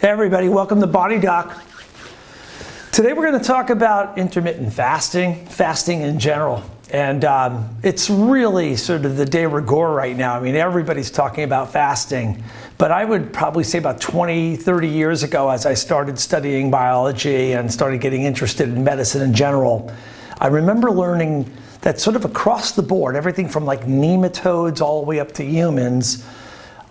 Hey everybody, welcome to Body Doc. Today we're going to talk about intermittent fasting, fasting in general. And it's really sort of the de rigueur right now. I mean, everybody's talking about fasting. But I would probably say about 20, 30 years ago, as I started studying biology and started getting interested in medicine in general, I remember learning that sort of across the board, everything from like nematodes all the way up to humans,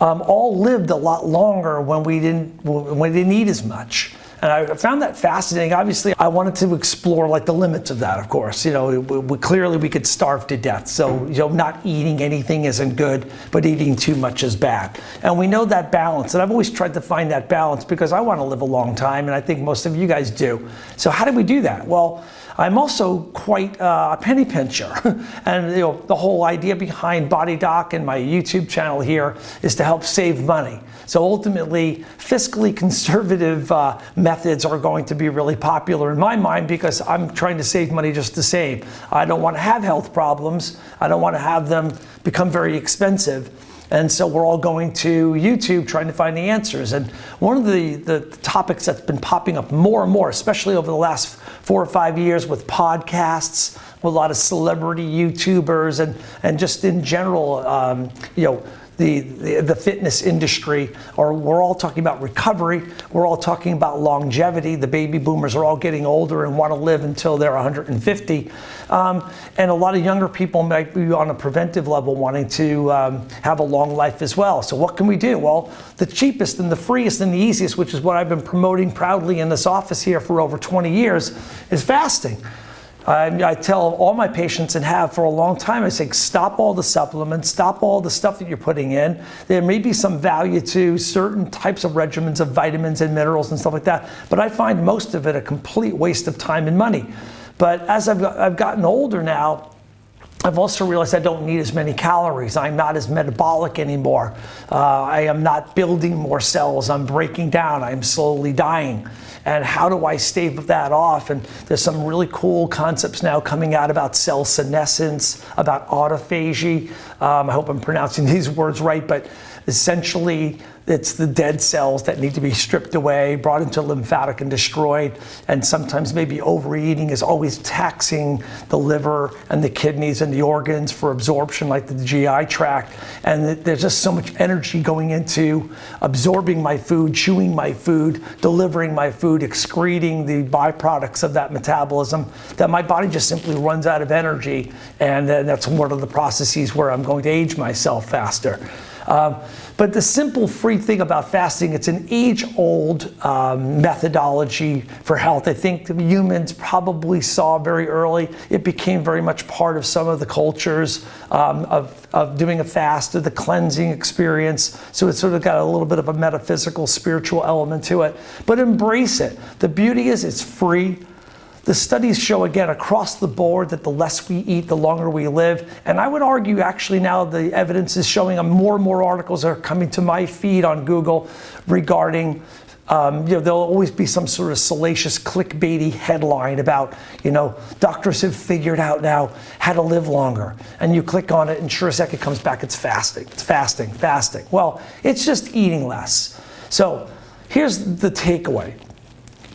all lived a lot longer when we didn't eat as much. And I found that fascinating. Obviously, I wanted to explore like the limits of that, of course. You know, clearly we could starve to death. So, not eating anything isn't good, but eating too much is bad. And we know that balance. And I've always tried to find that balance because I want to live a long time, and I think most of you guys do. So how do we do that? Well, I'm also quite a penny pincher. And the whole idea behind Body Doc and my YouTube channel here is to help save money. So ultimately, fiscally conservative methods are going to be really popular in my mind because I'm trying to save money just the same. I don't want to have health problems. I don't want to have them become very expensive. And so we're all going to YouTube trying to find the answers. And one of the topics that's been popping up more and more, especially over the last 4 or 5 years with podcasts, with a lot of celebrity YouTubers and just in general, the fitness industry, or we're all talking about recovery, we're all talking about longevity. The baby boomers are all getting older and want to live until they're 150. And a lot of younger people might be on a preventive level wanting to have a long life as well. So what can we do? Well, the cheapest and the freest and the easiest, which is what I've been promoting proudly in this office here for over 20 years, is fasting. I tell all my patients, and have for a long time, I say, stop all the supplements, stop all the stuff that you're putting in. There may be some value to certain types of regimens of vitamins and minerals and stuff like that, but I find most of it a complete waste of time and money. But as I've gotten older now, I've also realized I don't need as many calories. I'm not as metabolic anymore. I am not building more cells. I'm breaking down. I'm slowly dying. And how do I stave that off? And there's some really cool concepts now coming out about cell senescence, about autophagy. I hope I'm pronouncing these words right, but essentially it's the dead cells that need to be stripped away, brought into lymphatic and destroyed. And sometimes maybe overeating is always taxing the liver and the kidneys and the organs for absorption, like the GI tract. And there's just so much energy going into absorbing my food, chewing my food, delivering my food, excreting the byproducts of that metabolism, that my body just simply runs out of energy. And that's one of the processes where I'm going to age myself faster. But the simple free thing about fasting, it's an age-old methodology for health. I think the humans probably saw very early. It became very much part of some of the cultures of doing a fast, of the cleansing experience. So it's sort of got a little bit of a metaphysical, spiritual element to it. But embrace it. The beauty is it's free. The studies show, again, across the board that the less we eat, the longer we live. And I would argue, actually, now the evidence is showing more and more articles are coming to my feed on Google regarding, there'll always be some sort of salacious clickbaity headline about, doctors have figured out now how to live longer. And you click on it, and sure as heck it comes back, it's fasting. It's fasting, fasting. Well, it's just eating less. So here's the takeaway.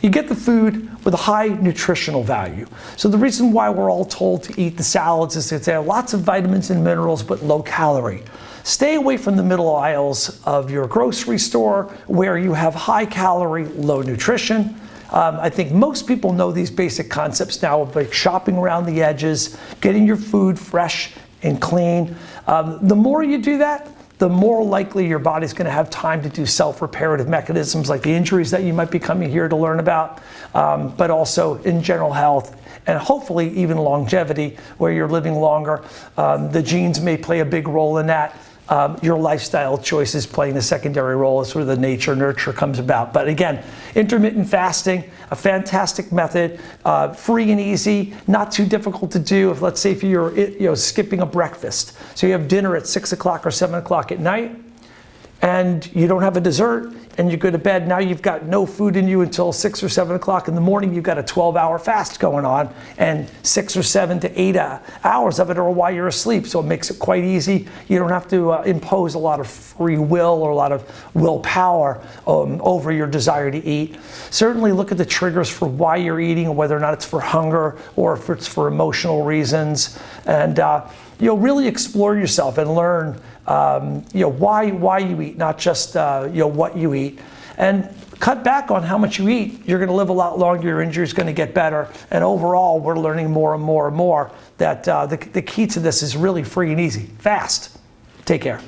You get the food with a high nutritional value. So the reason why we're all told to eat the salads is that there are lots of vitamins and minerals, but low calorie. Stay away from the middle aisles of your grocery store where you have high calorie, low nutrition. I think most people know these basic concepts now of like shopping around the edges, getting your food fresh and clean. The more you do that, the more likely your body's going to have time to do self-reparative mechanisms like the injuries that you might be coming here to learn about, but also in general health and hopefully even longevity where you're living longer. The genes may play a big role in that. Your lifestyle choices playing a secondary role as sort of the nature nurture comes about. But again, intermittent fasting, a fantastic method, free and easy, not too difficult to do. Let's say if you're skipping a breakfast, so you have dinner at 6 o'clock or 7 o'clock at night, and you don't have a dessert, and you go to bed, now you've got no food in you until 6 or 7 o'clock in the morning. You've got a 12-hour fast going on, and 6 or 7 to 8 hours of it are while you're asleep. So it makes it quite easy. You don't have to impose a lot of free will or a lot of willpower over your desire to eat. Certainly look at the triggers for why you're eating, whether or not it's for hunger or if it's for emotional reasons. And really explore yourself and learn why you eat, not just what you eat, and cut back on how much you eat. You're going to live a lot longer. Your injury is going to get better, and overall, we're learning more and more and more that the key to this is really free and easy. Fast. Take care.